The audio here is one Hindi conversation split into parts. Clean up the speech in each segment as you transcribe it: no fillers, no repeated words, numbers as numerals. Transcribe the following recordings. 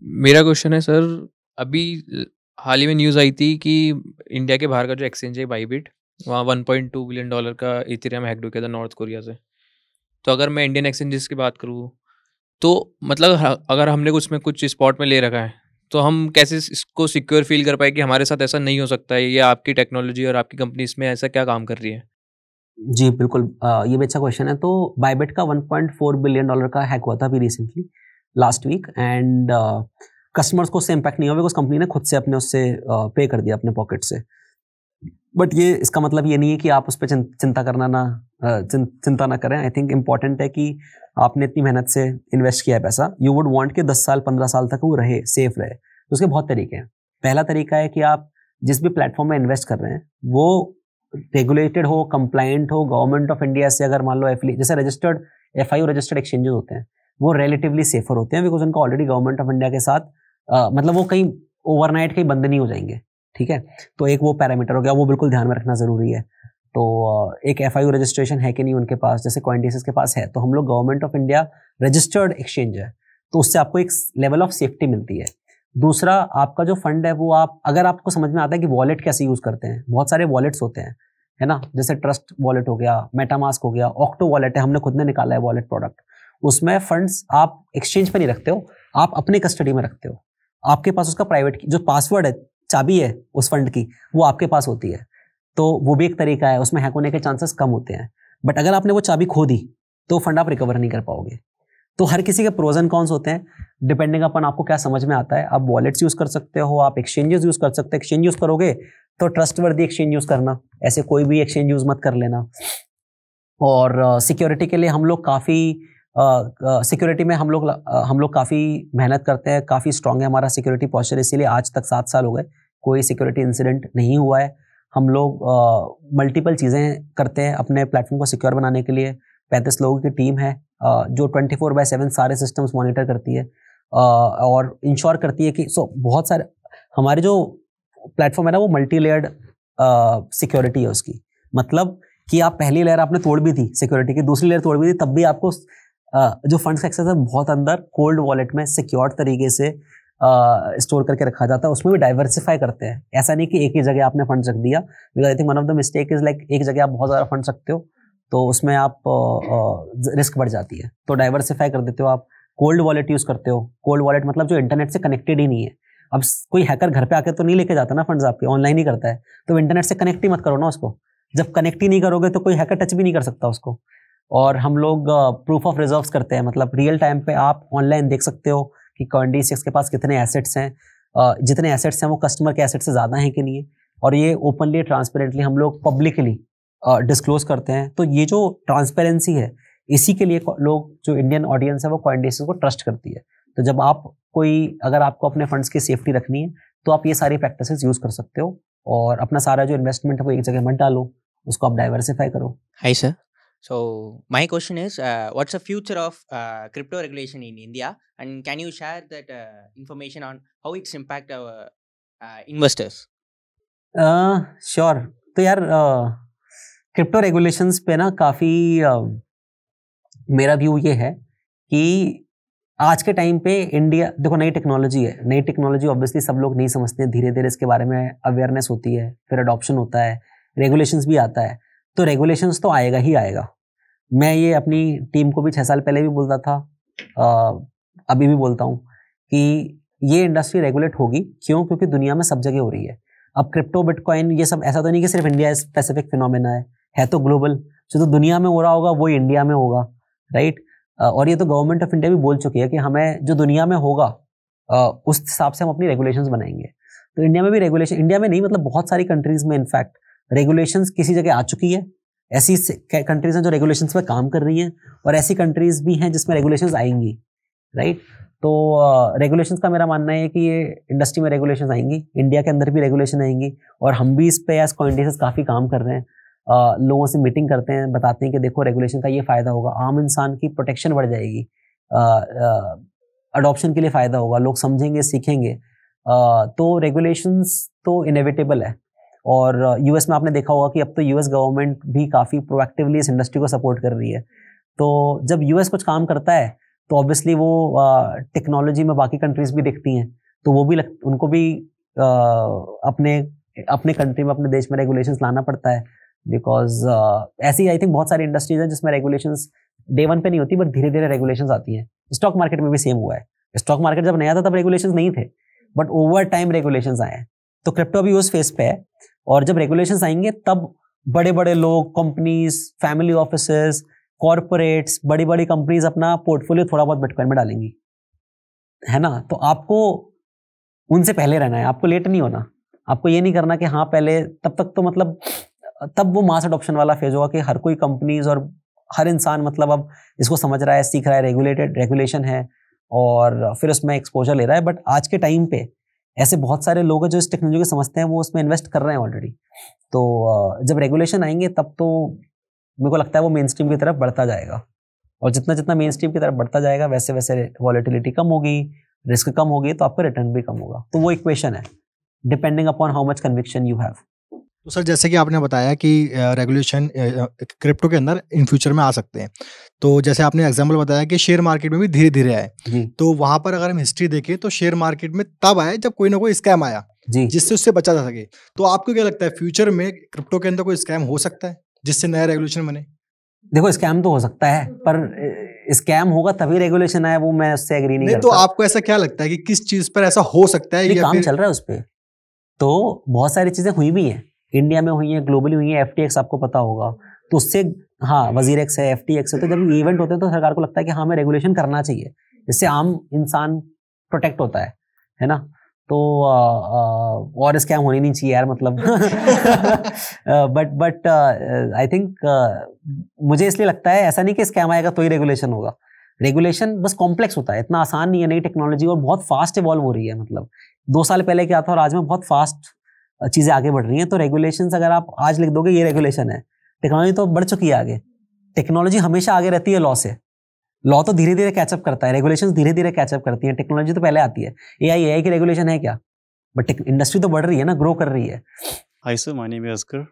मेरा क्वेश्चन है सर, अभी हाल ही में न्यूज़ आई थी कि इंडिया के बाहर का जो एक्सचेंज है बाईबिट, वहाँ $1.2 बिलियन का इथेरियम हैक किया था नॉर्थ कोरिया से। तो अगर मैं इंडियन एक्सचेंजेस की बात करूँ, तो मतलब अगर हमने उसमें कुछ स्पॉट में ले रखा है, तो हम कैसे इसको सिक्योर फील कर पाए कि हमारे साथ ऐसा नहीं हो सकता है, या आपकी टेक्नोलॉजी और आपकी कंपनी इसमें ऐसा क्या काम कर रही है? जी, बिल्कुल। ये भी अच्छा क्वेश्चन है। तो बायबिट का $1.4 बिलियन का हैक हुआ था अभी recently, last week. And customers को उससे इम्पैक्ट नहीं हुआ बिकॉज कंपनी ने खुद से अपने उससे पे कर दिया अपने पॉकेट से। बट ये इसका मतलब ये नहीं है कि आप उस पर चिंता करना ना चिंता ना करें। आई थिंक इम्पॉर्टेंट है कि आपने इतनी मेहनत से इन्वेस्ट किया है पैसा, यू वुड वांट कि 10 साल 15 साल तक वो रहे, सेफ रहे। तो उसके बहुत तरीके हैं। पहला तरीका है कि आप जिस भी प्लेटफॉर्म में इन्वेस्ट कर रहे हैं वो रेगुलेटेड हो, कंप्लाइंट हो, गवर्नमेंट ऑफ इंडिया से अगर मान लो जैसे रजिस्टर्ड FIU रजिस्टर्ड एक्सचेंजेस होते हैं, वो रिलेटिवली सेफर होते हैं बिकॉज उनका ऑलरेडी गवर्नमेंट ऑफ इंडिया के साथ मतलब वो कहीं ओवरनाइट कहीं बंद नहीं हो जाएंगे। ठीक है, तो एक वो पैरामीटर हो गया, वो बिल्कुल ध्यान में रखना जरूरी है। तो एक FIU रजिस्ट्रेशन है कि नहीं उनके पास, जैसे कॉइनडेसिस के पास है, तो हम लोग government of India registered exchange है, तो उससे आपको एक लेवल ऑफ सेफ्टी मिलती है। दूसरा, आपका जो फंड है वो आप अगर आपको समझ में आता है कि वॉलेट कैसे यूज करते हैं, बहुत सारे वॉलेट्स होते हैं, है ना, जैसे ट्रस्ट वॉलेट हो गया, मेटामास्क हो गया, ऑक्टो वॉलेट है, हमने खुद ने निकाला है वॉलेट प्रोडक्ट। उसमें फंड्स आप एक्सचेंज पे नहीं रखते हो, आप अपने कस्टडी में रखते हो। आपके पास उसका प्राइवेट जो पासवर्ड है, चाबी है उस फंड की, वो आपके पास होती है। तो वो भी एक तरीका है, उसमें हैक होने के चांसेस कम होते हैं। बट अगर आपने वो चाबी खो दी तो फंड आप रिकवर नहीं कर पाओगे। तो हर किसी के प्रोज एंड कॉन्स होते हैं, डिपेंडिंग अपन आपको क्या समझ में आता है। आप वॉलेट्स यूज कर सकते हो, आप एक्सचेंजेस यूज कर सकते हो। एक्सचेंज यूज करोगे तो ट्रस्टवर्दी एक्सचेंज यूज करना, ऐसे कोई भी एक्सचेंज यूज मत कर लेना। और सिक्योरिटी के लिए हम लोग काफ़ी सिक्योरिटी में हम लोग काफ़ी मेहनत करते हैं, काफ़ी स्ट्रांग है हमारा सिक्योरिटी पॉस्चर, इसीलिए आज तक 7 साल हो गए कोई सिक्योरिटी इंसिडेंट नहीं हुआ है। हम लोग मल्टीपल चीज़ें करते हैं अपने प्लेटफॉर्म को सिक्योर बनाने के लिए। 35 लोगों की टीम है जो 24/7 सारे सिस्टम्स मॉनिटर करती है और इंश्योर करती है कि बहुत सारे हमारे जो प्लेटफॉर्म है ना, वो मल्टी लेयर्ड सिक्योरिटी है उसकी। मतलब कि आप पहली लेयर आपने तोड़ भी दी सिक्योरिटी की, दूसरी लेयर तोड़ भी दी, तब भी आपको जो फंड्स का एक्सेस है बहुत अंदर कोल्ड वॉलेट में सिक्योर्ड तरीके से स्टोर करके रखा जाता है। उसमें भी डाइवर्सिफाई करते हैं, ऐसा नहीं कि एक ही जगह आपने फंड्स रख दिया। Because I think one of the mistake is like एक जगह आप बहुत ज़्यादा फंड्स रखते हो तो उसमें आप रिस्क बढ़ जाती है, तो डाइवर्सिफाई कर देते हो। आप कोल्ड वॉलेट यूज करते हो। कोल्ड वॉलेट मतलब जो इंटरनेट से कनेक्टेड ही नहीं है। अब कोई हैकर घर पे आके तो नहीं लेके जाता ना फंड्स आपके, ऑनलाइन ही करता है, तो इंटरनेट से कनेक्ट ही मत करो ना उसको। जब कनेक्ट ही नहीं करोगे तो कोई हैकर टच भी नहीं कर सकता उसको। और हम लोग प्रूफ ऑफ रिजर्व्स करते हैं, मतलब रियल टाइम पे आप ऑनलाइन देख सकते हो कि कॉइनडेसिस के पास कितने एसेट्स हैं, जितने एसेट्स हैं वो कस्टमर के एसेट्स से ज़्यादा हैं कि नहीं है। और ये ओपनली ट्रांसपेरेंटली हम लोग पब्लिकली डिस्क्लोज करते हैं। तो ये जो ट्रांसपेरेंसी है, इसी के लिए लोग, जो इंडियन ऑडियंस है, वो कॉइनडेसिस को ट्रस्ट करती है। तो जब अगर आपको अपने फंड्स की सेफ्टी रखनी है तो आप ये सारी प्रैक्टिसेस यूज कर सकते हो और अपना सारा जो इन्वेस्टमेंट है वो एक जगह मत डालो, उसको आप डाइवर्सिफाई करो। Hi, sir. So my question is, what's the future of crypto regulation in India, and can you share that information on how it's impact our investors? Sure. तो यार क्रिप्टो रेगुलेशंस पे ना काफ़ी मेरा व्यू ये है कि आज के टाइम पे इंडिया, देखो नई टेक्नोलॉजी है, नई टेक्नोलॉजी ऑब्वियसली सब लोग नहीं समझते, धीरे धीरे इसके बारे में अवेयरनेस होती है, फिर अडॉप्शन होता है, रेगुलेशंस भी आता है। तो रेगुलेशंस तो आएगा ही आएगा। मैं ये अपनी टीम को भी 6 साल पहले भी बोलता था, अभी भी बोलता हूँ कि ये इंडस्ट्री रेगुलेट होगी। क्यों? क्योंकि दुनिया में सब जगह हो रही है। अब क्रिप्टो, बिटकॉइन, ये सब ऐसा तो नहीं कि सिर्फ इंडिया स्पेसिफिक फिनोमेना है तो ग्लोबल। जो तो दुनिया में हो रहा होगा वो इंडिया में होगा, राइट। और ये तो गवर्नमेंट ऑफ इंडिया भी बोल चुकी है कि हमें जो दुनिया में होगा उस हिसाब से हम अपनी रेगुलेशंस बनाएंगे। तो इंडिया में भी रेगुलेशन, इंडिया में नहीं मतलब बहुत सारी कंट्रीज में इनफैक्ट रेगुलेशंस किसी जगह आ चुकी है। ऐसी कंट्रीज हैं जो रेगुलेशंस पे काम कर रही हैं और ऐसी कंट्रीज भी हैं जिसमें रेगुलेशंस आएंगी, राइट। तो रेगुलेशंस का मेरा मानना है कि ये इंडस्ट्री में रेगुलेशंस आएंगी, इंडिया के अंदर भी रेगुलेशन आएंगी और हम भी इस पे एज कॉइनडेसिस काफ़ी काम कर रहे हैं। लोगों से मीटिंग करते हैं, बताते हैं कि देखो रेगुलेशन का ये फ़ायदा होगा, आम इंसान की प्रोटेक्शन बढ़ जाएगी, अडॉप्शन के लिए फ़ायदा होगा, लोग समझेंगे, सीखेंगे। तो रेगुलेशंस तो इनेविटेबल है। और यूएस में आपने देखा होगा कि अब तो यूएस गवर्नमेंट भी काफ़ी प्रोएक्टिवली इस इंडस्ट्री को सपोर्ट कर रही है। तो जब यूएस कुछ काम करता है तो ऑब्वियसली वो टेक्नोलॉजी में बाकी कंट्रीज भी देखती हैं, तो वो भी उनको भी अपने कंट्री में, अपने देश में रेगुलेशंस लाना पड़ता है, बिकॉज ऐसी आई थिंक बहुत सारी इंडस्ट्रीज हैं जिसमें रेगुलेशंस डे वन पे नहीं होती, बट धीरे धीरे रेगुलेशंस आती हैं। स्टॉक मार्केट में भी सेम हुआ है। स्टॉक मार्केट जब नया था तब रेगुलेशंस नहीं थे, बट ओवर टाइम रेगुलेशंस आए हैं। तो क्रिप्टो अभी उस फेस पे है, और जब रेगुलेशंस आएंगे तब बड़े बड़े लोग, कंपनीज, फैमिली ऑफिसेस, कॉर्पोरेट्स, बड़ी बड़ी कंपनीज अपना पोर्टफोलियो थोड़ा बहुत बिटकॉइन में डालेंगी, है ना। तो आपको उनसे पहले रहना है, आपको लेट नहीं होना। आपको ये नहीं करना कि हाँ पहले, तब तक तो मतलब तब वो मास अडॉप्शन वाला फेज होगा कि हर कोई कंपनीज और हर इंसान मतलब अब इसको समझ रहा है, सीख रहा है, रेगुलेशन है और फिर उसमें एक्सपोजर ले रहा है। बट आज के टाइम पे ऐसे बहुत सारे लोग हैं जो इस टेक्नोलॉजी को समझते हैं, वो उसमें इन्वेस्ट कर रहे हैं ऑलरेडी। तो जब रेगुलेशन आएंगे तब तो मेरे को लगता है वो मेन स्ट्रीम की तरफ बढ़ता जाएगा, और जितना जितना मेन स्ट्रीम की तरफ बढ़ता जाएगा वैसे वैसे वॉलेटिलिटी कम होगी, रिस्क कम होगी, तो आपका रिटर्न भी कम होगा। तो वो इक्वेशन है, depending upon how much conviction you have. तो सर जैसे कि आपने बताया कि रेगुलेशन क्रिप्टो के अंदर इन फ्यूचर में आ सकते हैं, तो जैसे आपने एग्जांपल बताया कि शेयर मार्केट में भी धीरे धीरे आए, तो वहां पर अगर हम हिस्ट्री देखें तो शेयर मार्केट में तब आए जब कोई ना कोई स्कैम आया जिससे उससे बचा जा सके। तो आपको क्या लगता है फ्यूचर में क्रिप्टो के अंदर कोई स्कैम हो सकता है जिससे नया रेगुलेशन बने? देखो स्कैम तो हो सकता है, पर स्कैम होगा तभी रेगुलेशन आए, वो मैं उससे एग्री नहीं करता। तो आपको ऐसा क्या लगता है कि किस चीज पर ऐसा हो सकता है? या काम चल रहा है उस पर, तो बहुत सारी चीजें हुई भी हैं, इंडिया में हुई है, ग्लोबली हुई है। FTX आपको पता होगा, तो उससे हाँ WazirX है, FTX है, तो जब इवेंट होते हैं तो सरकार को लगता है कि हाँ हमें रेगुलेशन करना चाहिए, इससे आम इंसान प्रोटेक्ट होता है ना। तो और स्कैम होनी नहीं चाहिए यार, मतलब बट आई थिंक मुझे इसलिए लगता है ऐसा नहीं कि स्कैम आएगा तो ही रेगुलेशन होगा। रेगुलेशन बस कॉम्प्लेक्स होता है, इतना आसान नहीं है। नई टेक्नोलॉजी और बहुत फास्ट इवॉल्व हो रही है, मतलब 2 साल पहले क्या था और आज में बहुत फास्ट चीजें आगे बढ़ रही हैं। तो रेगुलेशंस अगर आप आज लिख दोगे ये रेगुलेशन है, टेक्नोलॉजी तो बढ़ चुकी है आगे। टेक्नोलॉजी हमेशा आगे रहती है लॉ से, लॉ तो धीरे धीरे कैचअप करता है, रेगुलेशंस धीरे धीरे कैचअप करती है, टेक्नोलॉजी तो पहले आती है। AI की रेगुलेशन है क्या, बट इंडस्ट्री तो बढ़ रही है ना, ग्रो कर रही है। Hi sir, my name is Oscar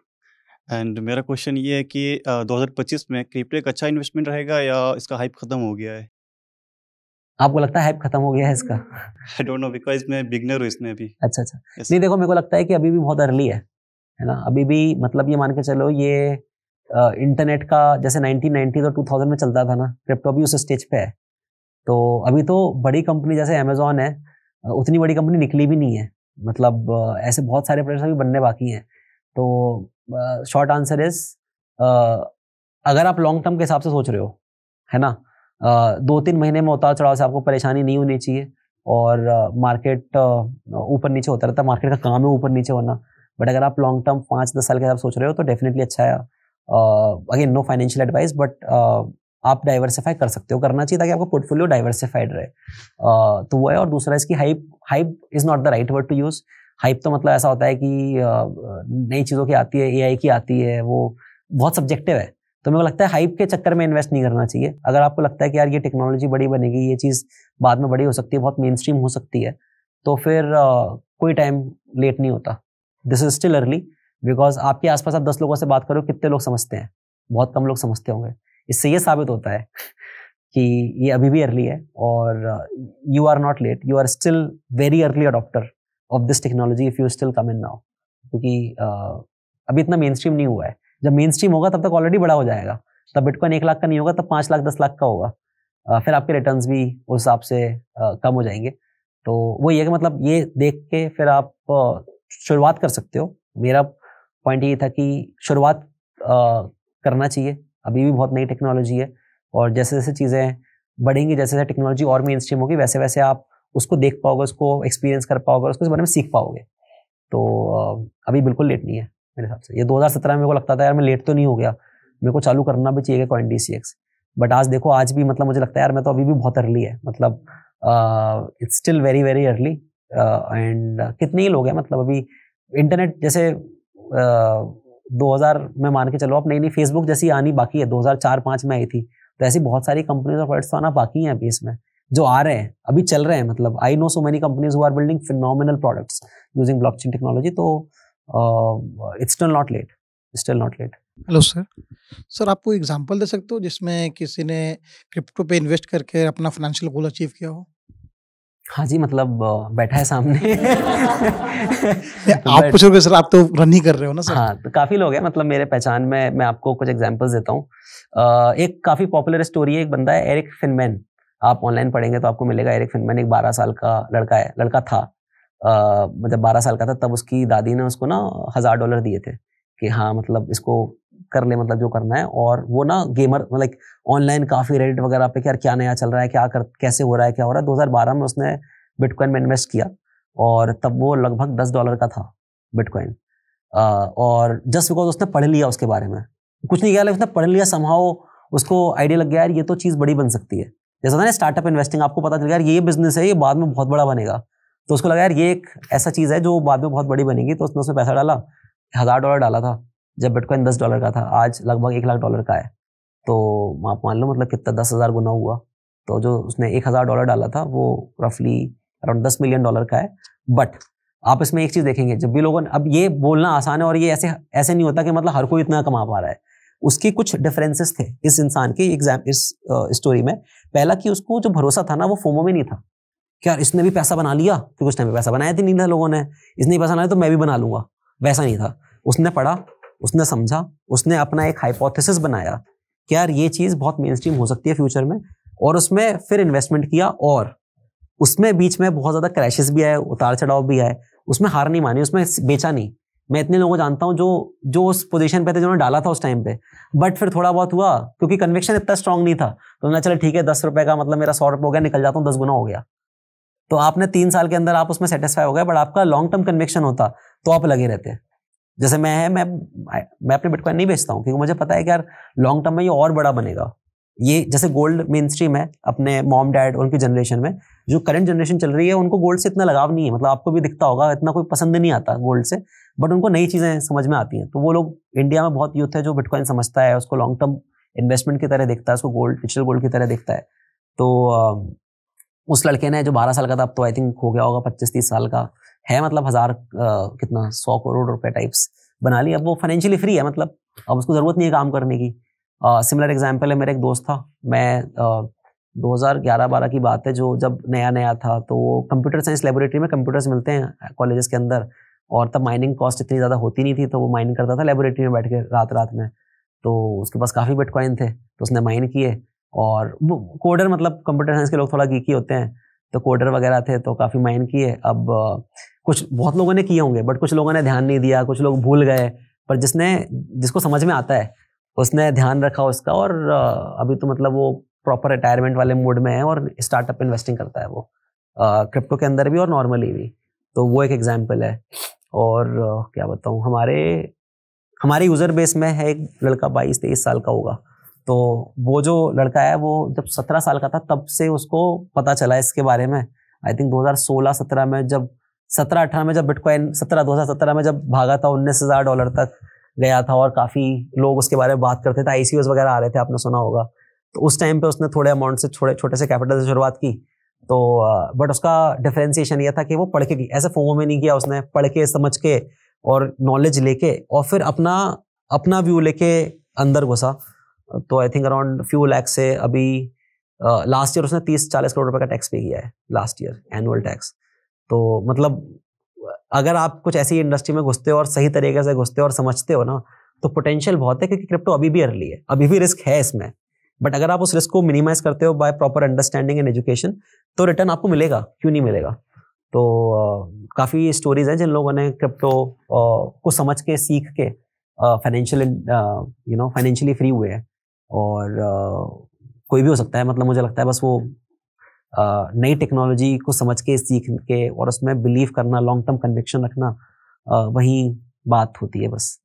and मेरा क्वेश्चन ये है कि 2025 में क्रिप्टो एक अच्छा इन्वेस्टमेंट रहेगा या इसका हाइप खत्म हो गया है? आपको लगता है हाइप खत्म हो गया है इसका? आई डोंट नो, बिकॉज मैं बिगनर हूँ इसमें अभी। अच्छा नहीं देखो, मेरे को लगता है कि अभी भी बहुत अर्ली है ना। अभी भी मतलब ये मान के चलो, ये इंटरनेट का जैसे 1990 और 2000 में चलता था ना, क्रिप्टो भी उस स्टेज पे है। तो अभी तो बड़ी कंपनी जैसे अमेजोन है, उतनी बड़ी कंपनी निकली भी नहीं है, मतलब ऐसे बहुत सारे प्रोजेक्ट्स अभी बनने बाकी हैं। तो शॉर्ट आंसर इज, अगर आप लॉन्ग टर्म के हिसाब से सोच रहे हो, है ना, 2-3 महीने में उतार चढ़ाव से आपको परेशानी नहीं होनी चाहिए, और मार्केट ऊपर नीचे होता रहता है, मार्केट का काम है ऊपर नीचे होना। बट अगर आप लॉन्ग टर्म 5-10 साल के हिसाब सोच रहे हो तो डेफिनेटली अच्छा है। Again no financial advice, but आप डाइवर्सिफाई कर सकते हो, करना चाहिए ताकि आपका पोर्टफोलियो डाइवर्सिफाइड रहे। तो वो है। और दूसरा इसकी hype is not the right word to use. Hype तो मतलब ऐसा होता है कि नई चीज़ों की आती है, AI की आती है, वो बहुत सब्जेक्टिव है। तो मेरे को लगता है हाइप के चक्कर में इन्वेस्ट नहीं करना चाहिए। अगर आपको लगता है कि यार ये टेक्नोलॉजी बड़ी बनेगी, ये चीज़ बाद में बड़ी हो सकती है, बहुत मेन स्ट्रीम हो सकती है, तो फिर कोई टाइम लेट नहीं होता। This is still early, because आपके आसपास आप 10 लोगों से बात करो, कितने लोग समझते हैं? बहुत कम लोग समझते होंगे। इससे ये साबित होता है कि ये अभी भी अर्ली है, और you are not late, you are still very early adopter of this technology if you still come in now, क्योंकि अभी इतना मेन स्ट्रीम नहीं हुआ है। जब मेन स्ट्रीम होगा तब तक ऑलरेडी बड़ा हो जाएगा। तब बिटकॉइन 1 लाख का नहीं होगा, तब 5 लाख 10 लाख का होगा। फिर आपके रिटर्न्स भी उस हिसाब से कम हो जाएंगे। तो वो ये कि मतलब ये देख के फिर आप शुरुआत कर सकते हो। मेरा पॉइंट ये था कि शुरुआत करना चाहिए। अभी भी बहुत नई टेक्नोलॉजी है, और जैसे जैसे चीज़ें बढ़ेंगी, जैसे जैसे टेक्नोलॉजी और मेन स्ट्रीम होगी, वैसे वैसे आप उसको देख पाओगे, उसको एक्सपीरियंस कर पाओगे, उसके बारे में सीख पाओगे। तो अभी बिल्कुल लेट नहीं है मेरे हिसाब से। ये 2017 में मेरे को लगता था यार मैं लेट तो नहीं हो गया, मेरे को चालू करना भी चाहिए CoinDCX। बट आज देखो, आज भी मतलब मुझे लगता है यार मैं तो अभी भी बहुत अर्ली है, मतलब it's still very very early. And कितने ही लोग हैं, मतलब अभी इंटरनेट जैसे 2000 में मान के चलो, अब नई नई फेसबुक जैसी आनी बाकी है, 2004-5 में आई थी। तो ऐसी बहुत सारी कंपनीज और प्रोडक्ट्स तो आना बाकी हैं अभी इसमें, जो आ रहे हैं, अभी चल रहे हैं। मतलब I know so many companies who are building phenomenal products using blockchain technology. तो it's still not late, hello sir. Sir आप कोई एग्जांपल दे सकते हो जिसमें किसी ने क्रिप्टो पे इन्वेस्ट करके अपना फाइनेंशियल गोल अचीव किया हो? हाँ जी, मतलब बैठा है सामने। आप पूछोगे सर, आप तो रन ही कर रहे हो ना सर। हाँ, तो काफ़ी लोग हैं, मतलब मेरे पहचान में। मैं आपको कुछ एग्जांपल्स देता हूँ। एक काफ़ी पॉपुलर स्टोरी है, एक बंदा है एरिक फिनमैन। आप ऑनलाइन पढ़ेंगे तो आपको मिलेगा। एरिक फिनमैन एक 12 साल का लड़का था। मतलब 12 साल का था तब उसकी दादी ने उसको ना $1000 दिए थे कि हाँ मतलब इसको कर ले, मतलब जो करना है। और वो ना गेमर, मतलब ऑनलाइन काफ़ी रेडिट वगैरह पे कि यार क्या नया चल रहा है, कैसे हो रहा है, क्या हो रहा है। 2012 में उसने बिटकॉइन में इन्वेस्ट किया और तब वो लगभग $10 का था बिटकॉइन। और जस्ट बिकॉज उसने पढ़ लिया उसके बारे में, कुछ नहीं किया, लेकिन उसने पढ़ लिया समहाउ, उसको आइडिया लग गया यार ये तो चीज़ बड़ी बन सकती है। जैसा था ना स्टार्टअप इन्वेस्टिंग, आपको पता चल गया यार ये बिजनेस है, ये बाद में बहुत बड़ा बनेगा। तो उसको लगा यार ये एक ऐसा चीज़ है जो बाद में बहुत बड़ी बनेगी। तो उसने उसमें पैसा डाला, $1000 डाला था जब बिटकॉइन $10 का था। आज लगभग $1,00,000 का है। तो आप मान लो मतलब कितना 10,000 गुना हुआ। तो जो उसने $1,000 डाला था वो रफली अराउंड $10 मिलियन का है। बट आप इसमें एक चीज़ देखेंगे, जब भी लोगों ने, अब ये बोलना आसान है और ये ऐसे नहीं होता कि मतलब हर कोई इतना कमा पा रहा है। उसके कुछ डिफरेंसेस थे इस इंसान के इस स्टोरी में। पहला कि उसको जो भरोसा था ना वो फोमो में नहीं था कि यार इसने भी पैसा बना लिया, क्योंकि उस टाइम पे पैसा बनाया नहीं था लोगों ने, इसने पैसा बनाया तो मैं भी बना लूंगा, वैसा नहीं था। उसने पढ़ा, उसने समझा, उसने अपना एक हाइपोथेसिस बनाया कि यार ये चीज़ बहुत मेन स्ट्रीम हो सकती है फ्यूचर में, और उसमें फिर इन्वेस्टमेंट किया। और उसमें बीच में बहुत ज़्यादा क्रैशेस भी आए, उतार चढ़ाव भी आए, उसमें हार नहीं मानी, उसमें बेचा नहीं। मैं इतने लोगों को जानता हूँ जो उस पोजीशन पे थे, जिन्होंने डाला था उस टाइम पे, बट फिर थोड़ा बहुत हुआ क्योंकि कन्विक्शन इतना स्ट्रांग नहीं था। तो मैं चलो ठीक है, $10 का मतलब मेरा $100 हो गया, निकल जाता हूँ, 10 गुना हो गया। तो आपने 3 साल के अंदर आप उसमें सेटिस्फाई हो गए, बट आपका लॉन्ग टर्म कन्विक्शन होता तो आप लगे रहते। जैसे मैं अपने बिटकॉइन नहीं बेचता हूँ क्योंकि मुझे पता है कि यार लॉन्ग टर्म में ये और बड़ा बनेगा। ये जैसे गोल्ड मेन स्ट्रीम है अपने मॉम डैड उनकी जनरेशन में, जो करंट जनरेशन चल रही है उनको गोल्ड से इतना लगाव नहीं है। मतलब आपको भी दिखता होगा, इतना कोई पसंद नहीं आता गोल्ड से, बट उनको नई चीज़ें समझ में आती हैं। तो वो लोग, इंडिया में बहुत यूथ है जो बिटकॉइन समझता है, उसको लॉन्ग टर्म इन्वेस्टमेंट की तरह देखता है, उसको गोल्ड, डिजिटल गोल्ड की तरह देखता है। तो उस लड़के ने जो 12 साल का था, अब तो आई थिंक हो गया होगा 25-30 साल का है, मतलब 100 करोड़ रुपए टाइप्स बना ली। अब वो फाइनेंशियली फ्री है, मतलब अब उसको ज़रूरत नहीं है काम करने की। सिमिलर एग्जाम्पल है, मेरा एक दोस्त था, मैं 2011-12 की बात है, जो जब नया नया था, तो वो कंप्यूटर साइंस लेबोरेटरी में कंप्यूटर्स मिलते हैं कॉलेजेस के अंदर, और तब माइनिंग कॉस्ट इतनी ज़्यादा होती नहीं थी, तो वो माइनिंग करता था लेबोरेटरी में बैठ के रात रात में। तो उसके पास काफ़ी बिटकॉइन थे, तो उसने माइन किए। और कोडर, मतलब कंप्यूटर साइंस के लोग थोड़ा गीकी होते हैं, तो कोडर वगैरह थे, तो काफ़ी माइन किए। अब कुछ बहुत लोगों ने किए होंगे, बट कुछ लोगों ने ध्यान नहीं दिया, कुछ लोग भूल गए, पर जिसको समझ में आता है उसने ध्यान रखा उसका, और अभी तो मतलब वो प्रॉपर रिटायरमेंट वाले मूड में है और स्टार्टअप इन्वेस्टिंग करता है वो, क्रिप्टो के अंदर भी और नॉर्मली भी। तो वो एक एग्जाम्पल है। और क्या बताऊँ, हमारे यूज़र बेस में है एक लड़का 22-23 साल का होगा। तो वो जो लड़का है वो जब 17 साल का था तब से उसको पता चला इसके बारे में। आई थिंक 2016-17 में, जब 17-18 में जब बिटकॉइन 2017 में जब भागा था, $19,000 तक गया था, और काफ़ी लोग उसके बारे में बात करते थे, ICOs वगैरह आ रहे थे, आपने सुना होगा। तो उस टाइम पे उसने थोड़े अमाउंट से, छोटे से कैपिटल से शुरुआत की। तो बट उसका डिफरेंशिएशन ये था कि वो पढ़ के, ऐसे फोमो में नहीं किया उसने, पढ़ के समझ के और नॉलेज लेके, और फिर अपना व्यू लेके अंदर घुसा। तो I think around few lakh से अभी लास्ट ईयर उसने 30-40 करोड़ रुपए का टैक्स पे किया है लास्ट ईयर, एनुअल टैक्स। तो मतलब अगर आप कुछ ऐसी इंडस्ट्री में घुसते हो और सही तरीके से घुसते हो और समझते हो ना, तो पोटेंशियल बहुत है, क्योंकि क्रिप्टो अभी भी अर्ली है, अभी भी रिस्क है इसमें। बट अगर आप उस रिस्क को मिनिमाइज करते हो by proper understanding and education, तो रिटर्न आपको मिलेगा, क्यों नहीं मिलेगा। तो काफ़ी स्टोरीज हैं जिन लोगों ने क्रिप्टो को समझ के, सीख के फाइनेंशियली फ्री हुए हैं। और कोई भी हो सकता है, मतलब मुझे लगता है बस वो नई टेक्नोलॉजी को समझ के, सीख के और उसमें बिलीव करना, लॉन्ग टर्म कन्विक्शन रखना, वही बात होती है बस।